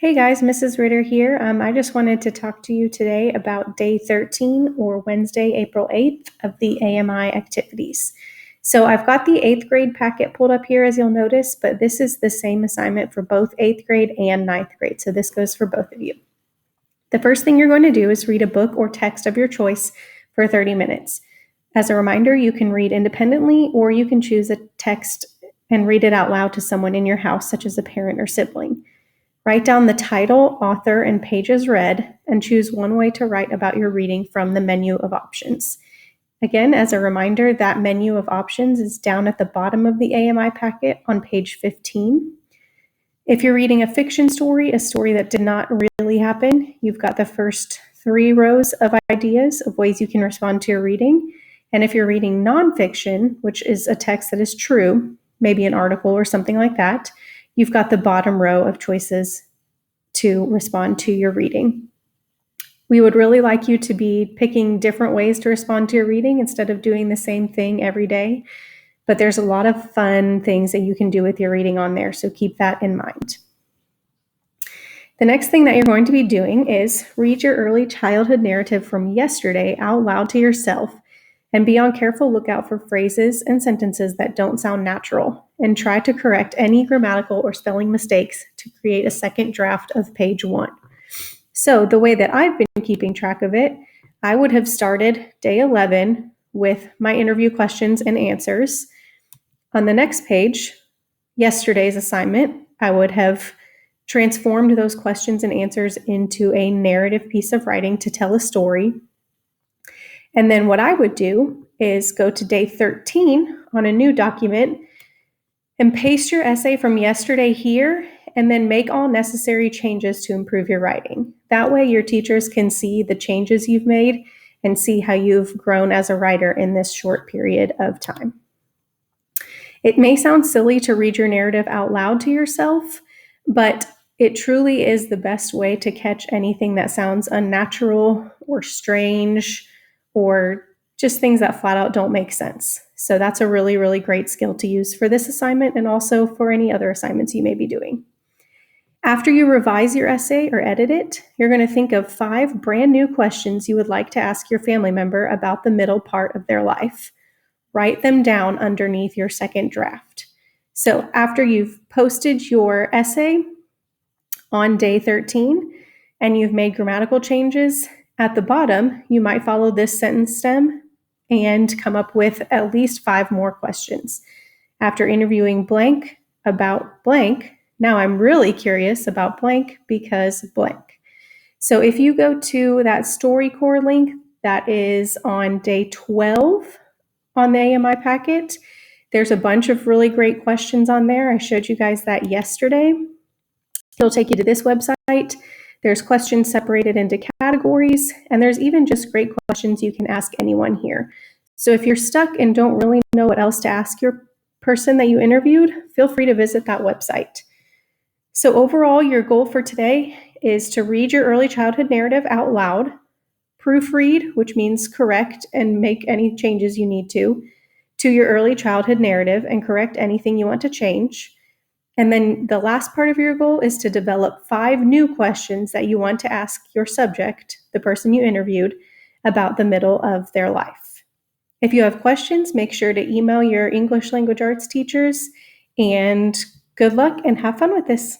Hey guys, Mrs. Ritter here. I just wanted to talk to you today about day 13 or Wednesday, April 8th of the AMI activities. So I've got the 8th grade packet pulled up here as you'll notice, but this is the same assignment for both 8th grade and 9th grade. So this goes for both of you. The first thing you're going to do is read a book or text of your choice for 30 minutes. As a reminder, you can read independently or you can choose a text and read it out loud to someone in your house, such as a parent or sibling. Write down the title, author, and pages read, and choose one way to write about your reading from the menu of options. Again, as a reminder, that menu of options is down at the bottom of the AMI packet on page 15. If you're reading a fiction story, a story that did not really happen, you've got the first 3 rows of ideas of ways you can respond to your reading. And if you're reading nonfiction, which is a text that is true, maybe an article or something like that, you've got the bottom row of choices to respond to your reading. We would really like you to be picking different ways to respond to your reading instead of doing the same thing every day. But there's a lot of fun things that you can do with your reading on there, so keep that in mind. The next thing that you're going to be doing is read your early childhood narrative from yesterday out loud to yourself, and be on careful lookout for phrases and sentences that don't sound natural, and try to correct any grammatical or spelling mistakes to create a second draft of page 1. So the way that I've been keeping track of it, I would have started day 11 with my interview questions and answers. On the next page, yesterday's assignment, I would have transformed those questions and answers into a narrative piece of writing to tell a story. And then what I would do is go to day 13 on a new document and paste your essay from yesterday here, and then make all necessary changes to improve your writing. That way your teachers can see the changes you've made and see how you've grown as a writer in this short period of time. It may sound silly to read your narrative out loud to yourself, but it truly is the best way to catch anything that sounds unnatural or strange, or just things that flat out don't make sense. So that's a really, really great skill to use for this assignment and also for any other assignments you may be doing. After you revise your essay or edit it, you're going to think of 5 brand new questions you would like to ask your family member about the middle part of their life. Write them down underneath your second draft. So after you've posted your essay on day 13 and you've made grammatical changes, at the bottom, you might follow this sentence stem and come up with at least 5 more questions. After interviewing blank about blank, now I'm really curious about blank because blank. So if you go to that StoryCorps link that is on day 12 on the AMI packet, there's a bunch of really great questions on there. I showed you guys that yesterday. It'll take you to this website. There's questions separated into categories, and there's even just great questions you can ask anyone here. So if you're stuck and don't really know what else to ask your person that you interviewed, feel free to visit that website. So overall, your goal for today is to read your early childhood narrative out loud, proofread, which means correct and make any changes you need to your early childhood narrative and correct anything you want to change. And then the last part of your goal is to develop 5 new questions that you want to ask your subject, the person you interviewed, about the middle of their life. If you have questions, make sure to email your English language arts teachers, and good luck and have fun with this.